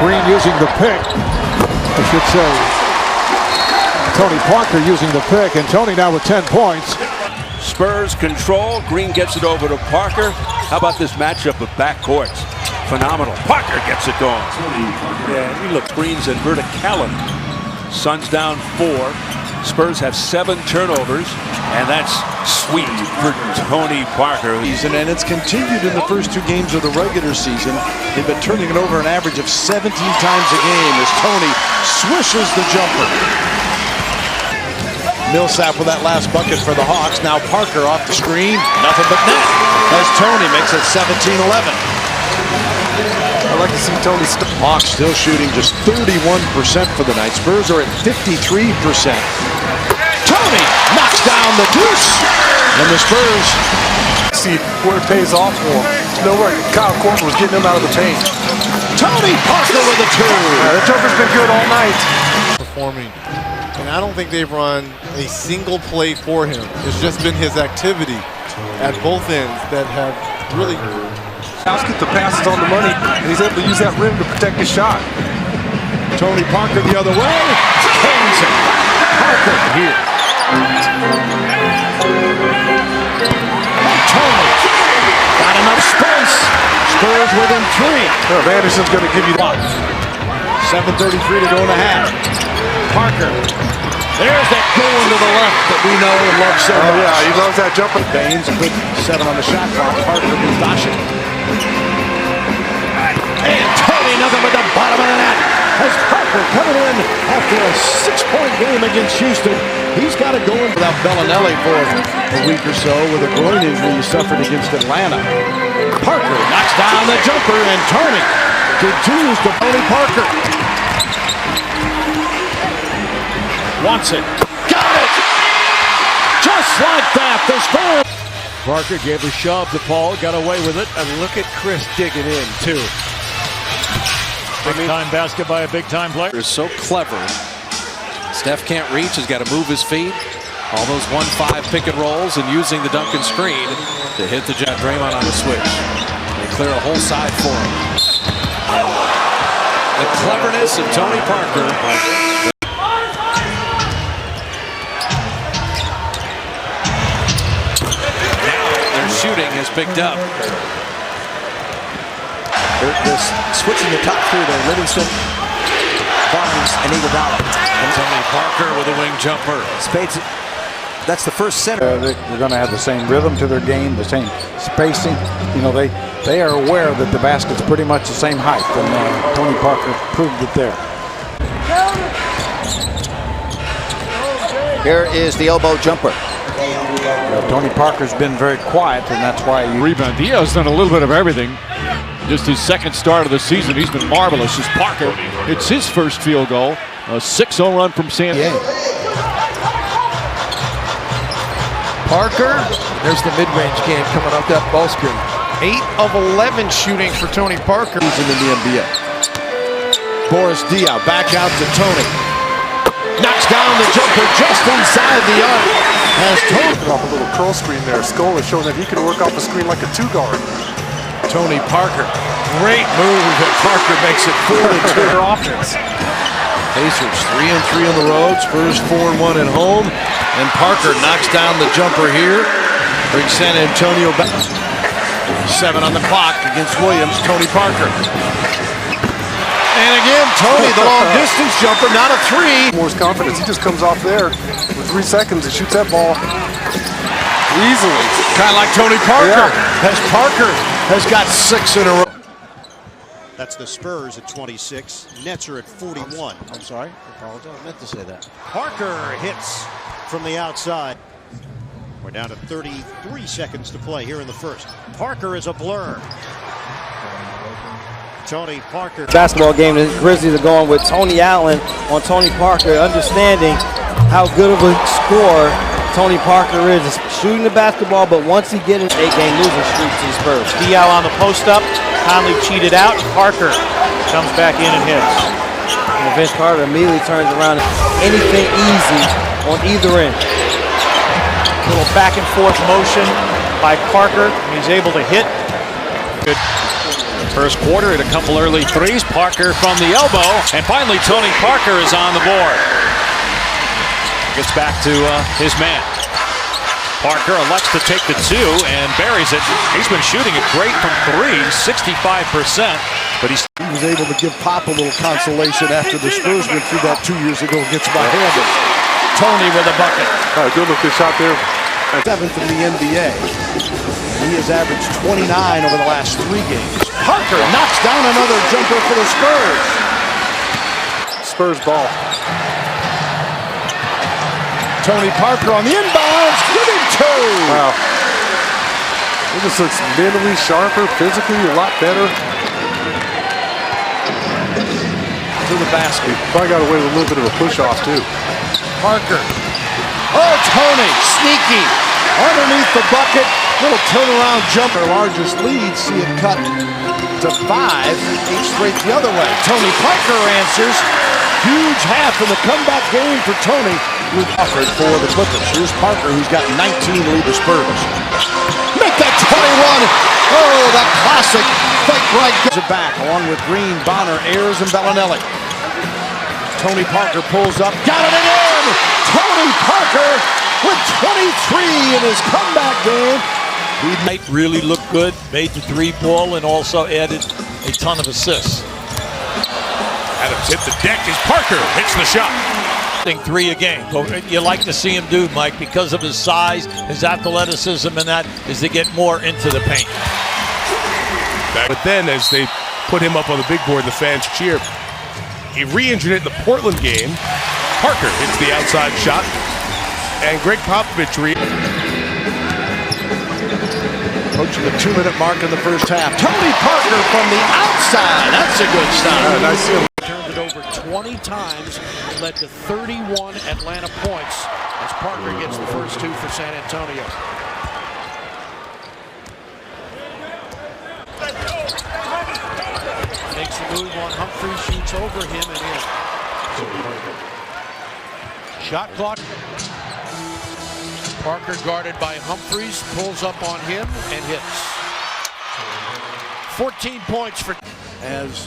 Green using the pick. I should say Tony Parker using the pick, and Tony now with 10 points. Spurs control. Green gets it over to Parker. How about this matchup of backcourts? Phenomenal. Parker gets it going. Yeah, you look, Green's and verticality. Suns down 4. Spurs have 7 turnovers, and that's sweet for Tony Parker. And it's continued in the first 2 games of the regular season. They've been turning it over an average of 17 times a game as Tony swishes the jumper. Millsap with that last bucket for the Hawks. Now Parker off the screen. Nothing but net as Tony makes it 17-11. I'd like to see Tony. Hawks still shooting just 31% for the night. Spurs are at 53%. Tony knocks down the deuce. And the Spurs See where it pays off for him. You know where Kyle Korver was getting him out of the paint. Tony Parker with a 2. The jumper's been good all night. Performing. And I don't think they've run a single play for him. It's just been his activity at both ends that have really... House gets the passes on the money, and he's able to use that rim to protect his shot. Tony Parker the other way. Hangs it. Parker here. And Tony got enough space. Spurs within 3. Anderson's going to give you 7:33 to go in the half. Parker. There's that going to the left that we know and love so much. Yeah, he loves that jumper. Baines, a quick 7 on the shot clock. Parker with Dashik. And Tony, nothing but the bottom of the net. As Parker coming in after a 6-point game against Houston. He's got to go in without Bellinelli for a week or so with a groin injury he suffered against Atlanta. Parker knocks down the jumper, and Tony continues to Tony Parker. Wants it. Got it! Just like that, the Spurs. Parker gave a shove to Paul, got away with it. And look at Chris digging in, too. Big-time basket by a big-time player. Is so clever. Steph can't reach, has got to move his feet. All those 1-5 pick and rolls and using the Duncan screen to hit the Jet. Draymond on the switch. They clear a whole side for him. The cleverness of Tony Parker. Their shooting has picked up. They're switching the top 3 there. Livingston, Barnes, and Iguodala. And Tony Parker with a wing jumper. Spades, that's the first center. They're going to have the same rhythm to their game, the same spacing. You know, they are aware that the basket's pretty much the same height, and Tony Parker proved it there. Here is the elbow jumper. Tony Parker's been very quiet, and that's why you rebound. Diaz done a little bit of everything. Just his second start of the season, he's been marvelous. As Parker hits his first field goal, a 6-0 run from San Diego. Parker, there's the mid-range game coming off that ball screen. 8 of 11 shooting for Tony Parker. He's in the NBA. Boris Diaw back out to Tony. Knocks down the jumper just inside the arc. As Tony Off a little curl screen there. Scholes is showing that he can work off the screen like a 2-guard. Tony Parker, great move, and Parker makes it 4-2. Their offense. Pacers 3-3 on the road, Spurs 4-1 at home, and Parker knocks down the jumper here. Brings San Antonio back. 7 on the clock against Williams. Tony Parker. And again, Tony, the long distance jumper, not a 3. Moore's confidence. He just comes off there with 3 seconds and shoots that ball easily. Kind of like Tony Parker. As Parker has got 6 in a row. That's the Spurs at 26. Nets are at 41. I'm sorry. I apologize. I meant to say that. Parker hits from the outside. We're down to 33 seconds to play here in the first. Parker is a blur. Tony Parker. Basketball game, the Grizzlies are going with Tony Allen on Tony Parker, understanding how good of a scorer Tony Parker is. Shooting the basketball, but once he gets an 8-game losing streak to the Spurs. Diaw on the post-up, Conley cheated out. Parker comes back in and hits. And Vince Carter immediately turns around. Anything easy on either end. Little back and forth motion by Parker. He's able to hit. Good. First quarter at a couple early threes. Parker from the elbow. And finally, Tony Parker is on the board. Gets back to his man. Parker elects to take the two and buries it. He's been shooting it great from three, 65%. But he was able to give Pop a little consolation after the Spurs went through that 2 years ago against Miami. Tony with a bucket. Good looking shot there. 7th in the NBA. And he has averaged 29 over the last 3 games. Parker knocks down another jumper for the Spurs. Spurs ball. Tony Parker on the inbounds, give him 2. Wow. He just looks mentally sharper, physically a lot better. To the basket. Probably got away with a little bit of a push-off, too. Parker. Oh, Tony, sneaky. Underneath the bucket, little turnaround jumper. Largest lead, see it cut to 5. 8 straight the other way. Tony Parker answers. Huge half in the comeback game for Tony. With offered for the Clippers. Here's Parker, who's got 19 to lead the Spurs. Make that 21. Oh, that classic fake right. Goes it back along with Green, Bonner, Ayers, and Bellinelli. Tony Parker pulls up, got it in. Tony Parker with 23 in his comeback game. He might really look good, made the 3-ball, and also added a ton of assists. Adams hit the deck as Parker hits the shot. 3 a game. You like to see him do, Mike, because of his size, his athleticism, and that is to get more into the paint. But then as they put him up on the big board, the fans cheer. He re-injured it in the Portland game. Parker hits the outside shot. And Greg Popovich approaching the 2-minute mark in the first half. Tony Parker from the outside. That's a good start. Nice. Turned it over 20 times and led to 31 Atlanta points as Parker gets the first 2 for San Antonio. Makes the move on Humphrey, shoots over him and in. Shot clock. Parker guarded by Humphreys, pulls up on him and hits. 14 points for as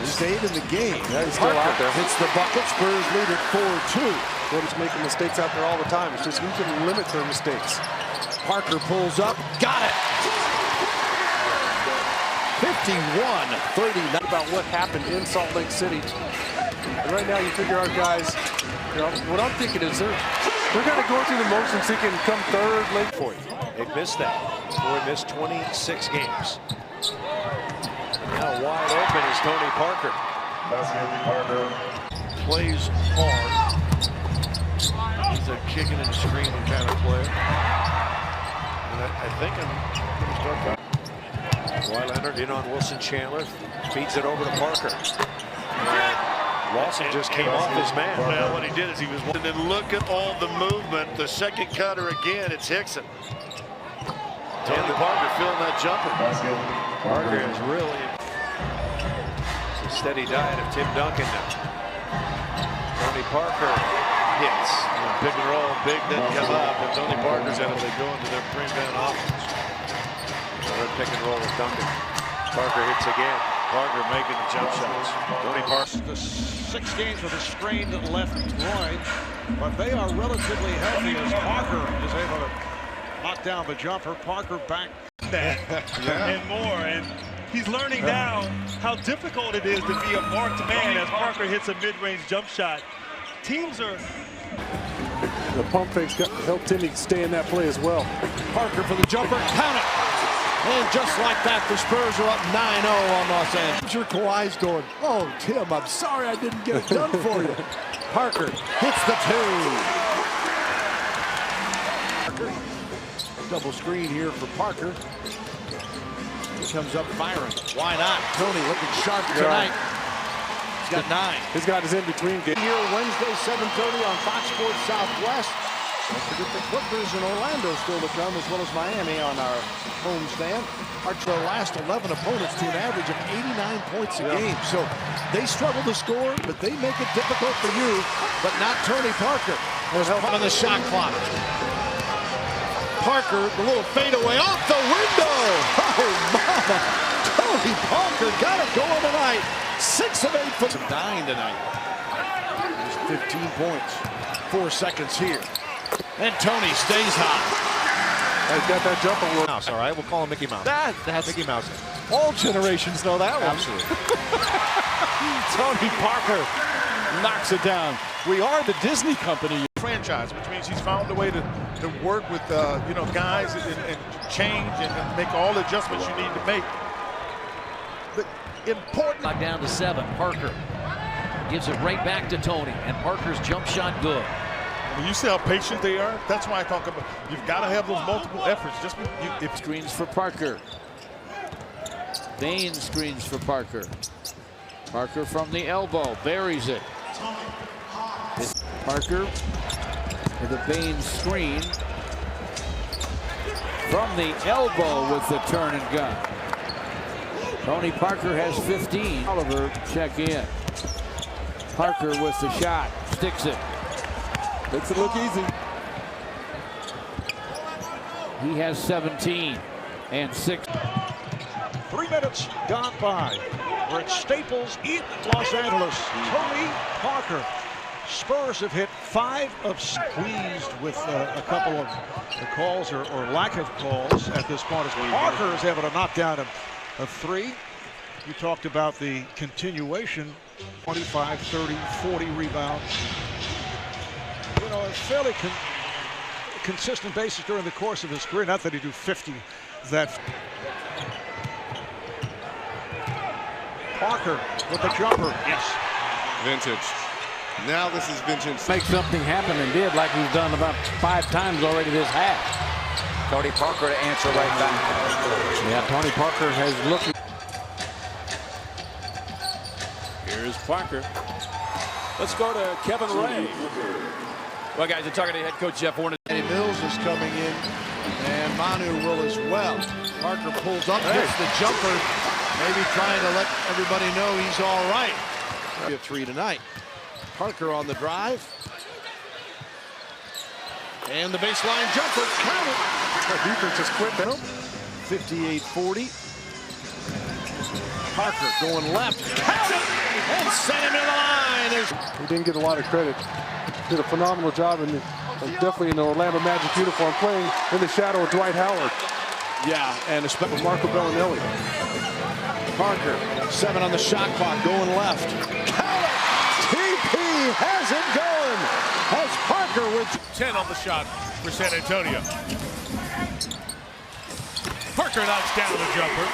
stayed in the game. Yeah, he's still out there. Hits the bucket. Spurs lead at 4-2. He's making mistakes out there all the time. It's just we can limit their mistakes. Parker pulls up. Got it. 51-39. About what happened in Salt Lake City. And right now you figure our guys, what I'm thinking is they're kind of going through the motions thinking come third, late for you. They missed that. Boy missed 26 games. Now wide open is Tony Parker. Plays hard. He's a chicken and screaming kind of player. And I think I'm going to start back. Kawhi Leonard in on Wilson Chandler. Feeds it over to Parker. And Lawson just came off his man. Well, what he did is he was wanting to look at all the movement. The second cutter again, it's Hickson. Tony Parker filling that jumper. Parker is really a steady diet of Tim Duncan now. Tony Parker hits. Pick and roll, big didn't come up. And Tony Parker's out of they go into their prevent offense. Another pick and roll with Duncan. Parker hits again. Parker making the jump shots. Tony Parker. The 6 games with a strained left groin, but they are relatively healthy as Parker is able to knock down the jumper. Parker back. And more. And he's learning now how difficult it is to be a marked man as Parker hits a mid-range jump shot. Teams are... The pump fakes helped Timmy stay in that play as well. Parker for the jumper. Count it. And just like that, the Spurs are up 9-0 on Los Angeles. Sure, Kawhi's going, oh, Tim, I'm sorry I didn't get it done for you. Parker hits the 2. Parker. Double screen here for Parker. He comes up firing. Why not? Tony looking sharp tonight. He's got 9. He's got his in-between game. Here Wednesday, 7:30 on Fox Sports Southwest. Don't forget the Clippers in Orlando still to come, as well as Miami on our homestand. Our last 11 opponents to an average of 89 points a game. So they struggle to score, but they make it difficult for you, but not Tony Parker. There's help on the shot clock. Parker, the little fadeaway off the window. mama. Tony Parker got it going tonight. 6 of 8 for dying tonight. There's 15 points. 4 seconds here. And Tony stays high. He's got that jumper. Mouse, all right? We'll call him Mickey Mouse. That's Mickey Mouse. All generations know that one. Absolutely. Tony Parker knocks it down. We are the Disney company. Franchise, which means he's found a way to work with guys and change and make all the adjustments you need to make. The important. Knocked down to 7. Parker gives it right back to Tony, and Parker's jump shot good. When you see how patient they are, that's why I talk about you've got to have those multiple efforts. Just if screens for Parker. Bain screens for Parker. Parker from the elbow buries it. Parker with a Bain screen from the elbow with the turn and gun. Tony Parker has 15. Oliver check in. Parker with the shot, sticks it. Makes it look easy. He has 17 and 6. 3 minutes gone by. We're at Staples in Los Angeles. Tony Parker. Spurs have hit 5 of squeezed with a couple of calls or lack of calls at this point. As Parker is able to knock down a 3. You talked about the continuation, 25, 30, 40 rebounds. You know, a fairly consistent basis during the course of his career. Not that he do 50 that. Parker with the jumper. Yes. Vintage. Now this is vintage. Make something happen and did like he's done about 5 times already this half. Tony Parker to answer right back. Yeah, Tony Parker has looked. Here's Parker. Let's go to Kevin Ray. Well, guys, they're talking to head coach Jeff Horner. Mills is coming in, and Manu will as well. Parker pulls up, gets the jumper, maybe trying to let everybody know he's all right. A 3 tonight. Parker on the drive. And the baseline jumper, count it. Our defense just quit now. 58-40. Parker going left, count it, and send him to the line. He didn't get a lot of credit. Did a phenomenal job, and definitely in the Orlando Magic uniform, playing in the shadow of Dwight Howard. Yeah, and especially Marco Bellinelli. Parker, 7 on the shot clock, going left. Count it! TP has it going. Has Parker with 10 on the shot for San Antonio. Parker knocks down the jumper.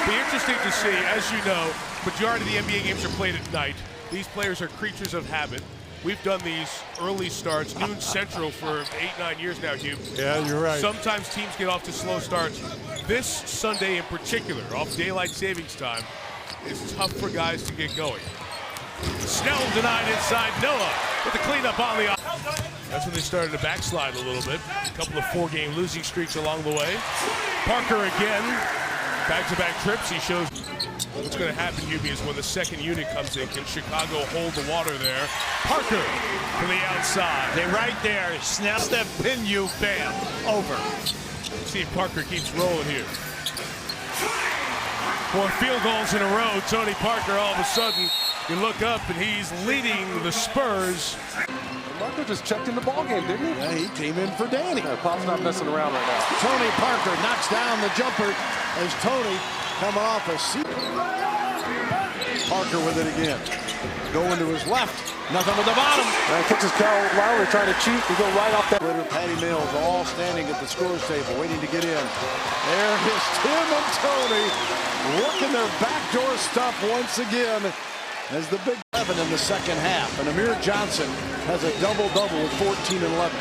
Be interesting to see, as you know, majority of the NBA games are played at night. These players are creatures of habit. We've done these early starts, noon central, for 8-9 years now, Hugh. Yeah, you're right. Sometimes teams get off to slow starts. This Sunday in particular, off daylight savings time, is tough for guys to get going. Snell denied inside. Noah with the cleanup on the. That's when they started to backslide a little bit. A couple of 4-game losing streaks along the way. Parker again, back-to-back trips. He shows what's going to happen, Hubie, is when the second unit comes in. Can Chicago hold the water there? Parker to the outside. They're right there. Snap, step, pin you, bam, over. See if Parker keeps rolling here. 4 field goals in a row. Tony Parker, all of a sudden, you look up and he's leading the Spurs. Marco just checked in the ball game, didn't he? Yeah, he came in for Danny. Yeah, Pop's not messing around right now. Tony Parker knocks down the jumper as Tony coming off a seat. Parker with it again. Going to his left. Nothing with the bottom. And catches Kyle Lowry trying to cheat and go right off that. Patty Mills all standing at the scores table waiting to get in. There is Tim and Tony working their backdoor stuff once again as the big 11 in the second half. And Amir Johnson has a double-double with 14 and 11.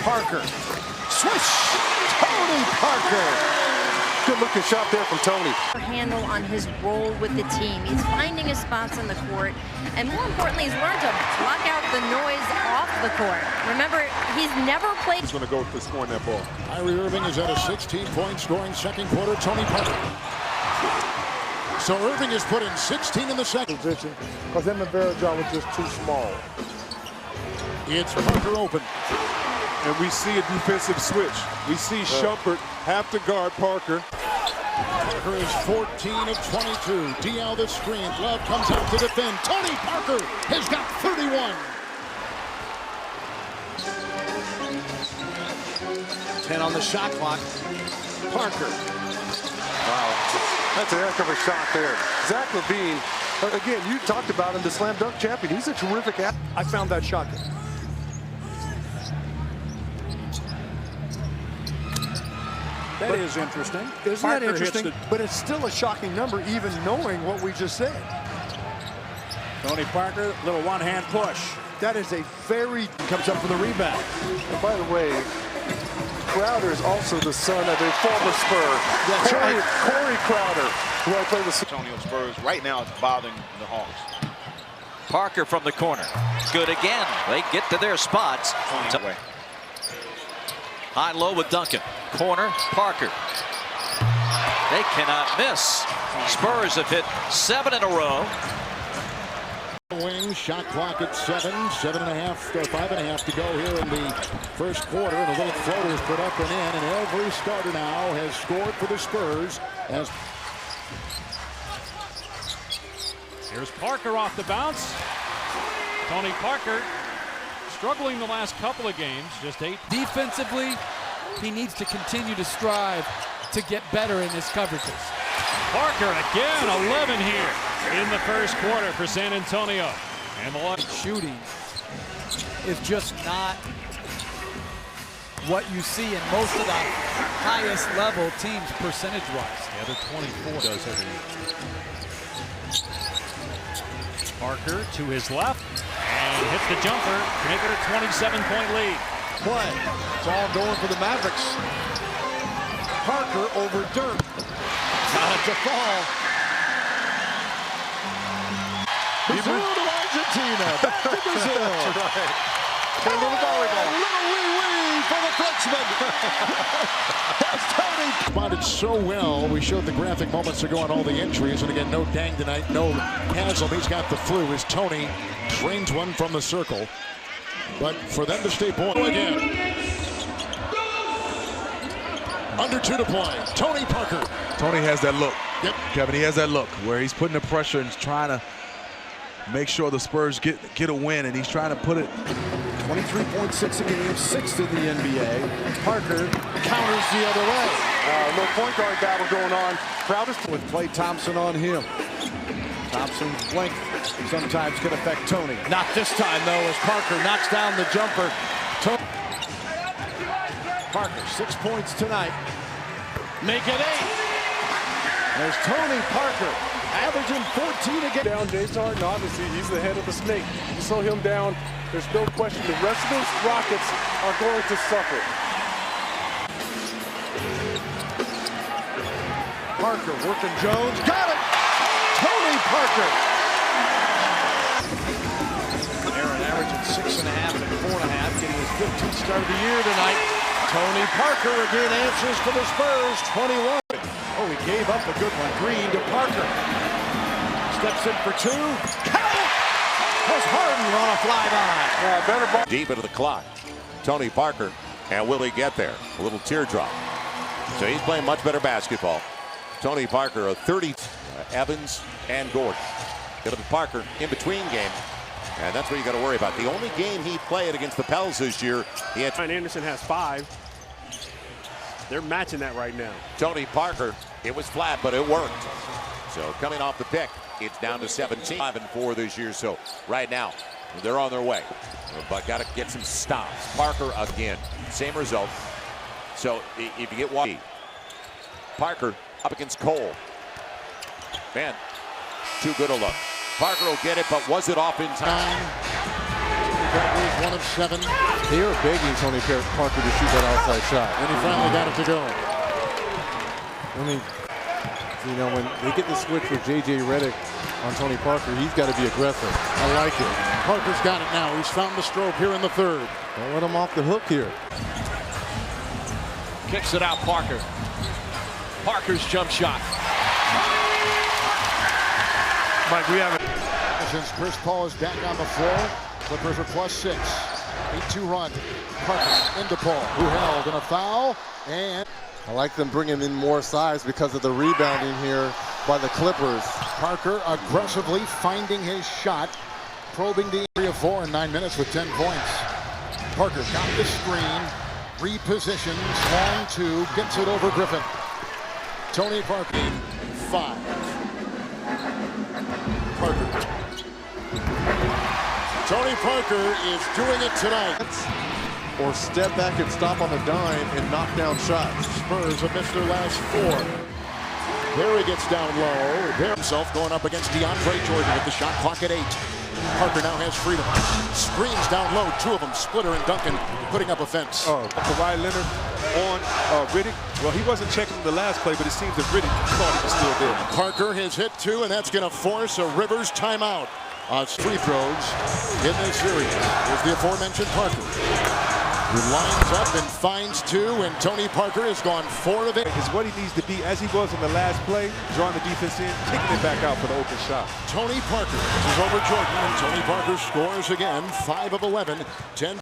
Parker. Swish! Tony Parker! Good looking shot there from Tony. Handle on his role with the team. He's finding his spots on the court, and more importantly, he's learned to block out the noise off the court. Remember, he's never played. He's going to go for scoring that ball. Kyrie Irving is at a 16-point scoring second quarter. Tony Parker. So Irving has put in 16 in the second. Position, because him and Verajah was just too small. It's Parker open. And we see a defensive switch. We see Shumpert have to guard Parker. Parker is 14 of 22. DL the screen. Love comes out to defend. Tony Parker has got 31. 10 on the shot clock. Parker. Wow. That's a heck of a shot there. Zach LaVine, again, you talked about him, the slam dunk champion. He's a terrific athlete. I found that shocking. That is interesting. Isn't that interesting? But it's still a shocking number, even knowing what we just said. Tony Parker, little one-hand push. That is a very... Comes up for the rebound. And by the way, Crowder is also the son of a former Spur. That's right. Corey Crowder, who I play with. Antonio Spurs right now is bothering the Hawks. Parker from the corner. Good again. They get to their spots. High low with Duncan. Corner, Parker. They cannot miss. Spurs have hit 7 in a row. Wing, shot clock at 7, 5.5 to go here in the first quarter. And a little floater is put up and in, and every starter now has scored for the Spurs. As Here's Parker off the bounce. Tony Parker struggling the last couple of games, just 8. Defensively, he needs to continue to strive to get better in his coverages. Parker again, 11 here in the first quarter for San Antonio. And the shooting is just not what you see in most of the highest level teams percentage-wise. The other 24 does everything. Parker to his left and hits the jumper to make it a 27-point lead. Play. It's all going for the Mavericks. Parker over Dirk. Not to fall. Brazil to Argentina. Back to Brazil. That's right. A little volleyball. A little wee-wee for the Frenchman. Spotted so well. We showed the graphic moments ago on all the injuries. And again, no Dang tonight, no Haslam. He's got the flu as Tony drains one from the circle. But for them to stay point again. Under 2 to play. Tony Parker. Tony has that look. Yep. Kevin, he has that look where he's putting the pressure and trying to make sure the Spurs get a win, and he's trying to put it. 23.6 a game, 6th in the NBA. Parker counters the other way. No point guard battle going on. Proudest with Klay Thompson on him. Thompson's length sometimes can affect Tony. Not this time, though, as Parker knocks down the jumper. Parker, 6 points tonight. Make it 8. There's Tony Parker, averaging 14 again. Down James Harden, obviously, he's the head of the snake. You slow him down, there's no question the rest of those Rockets are going to suffer. Parker working Jones. Got it! Tony Parker. Aaron averaging 6.5 and 4.5, getting his 15th start of the year tonight. Tony Parker again answers for the Spurs, 21. Oh, he gave up a good one. Green to Parker. Steps in for 2. Count it! Has Harden on a flyby. Better ball. Deep into the clock. Tony Parker. And will he get there? A little teardrop. So he's playing much better basketball. Tony Parker, a 30. Evans and Gordon. Parker in between game. And that's what you got to worry about. The only game he played against the Pels this year, he had. Anderson has 5. They're matching that right now. Tony Parker, it was flat, but it worked. So coming off the pick, it's down to 17. 5 and 4 this year. So right now, they're on their way. But got to get some stops. Parker again, same result. So if you get one, Parker up against Cole. Man, too good a look. Parker will get it, but was it off in time? He's 1 of 7. They are begging Tony Parker to shoot that outside shot. And he finally got it to go. I mean, you know, when they get the switch with J.J. Redick on Tony Parker, he's got to be aggressive. I like it. Parker's got it now. He's found the stroke here in the 3rd. Don't let him off the hook here. Kicks it out, Parker. Parker's jump shot. Mike, we have it. Since Chris Paul is back on the floor, Clippers are +6. 8-2 run. Parker into Paul, who held in a foul, and I like them bringing in more size because of the rebounding here by the Clippers. Parker aggressively finding his shot, probing the area of 4 in 9 minutes with 10 points. Parker got the screen, repositions, long 2, gets it over Griffin. Tony Parker, 5. Parker. Tony Parker is doing it tonight. Or step back and stop on the dime and knock down shots. Spurs have missed their last 4. Barry gets down low. Barry himself going up against DeAndre Jordan with the shot clock at 8. Parker now has freedom. Screens down low. 2 of them, Splitter and Duncan, putting up a fence. Kawhi Leonard on Riddick. Well, he wasn't checking the last play, but it seems that Riddick thought he was still there. Parker has hit 2, and that's going to force a Rivers timeout. Free throws in this series. Here's the aforementioned Parker, who lines up and finds 2, and Tony Parker has gone 4 of 8. Is what he needs to be, as he was in the last play, drawing the defense in, kicking it back out for the open shot. Tony Parker is over Jordan, and Tony Parker scores again, 5 of 11, 10.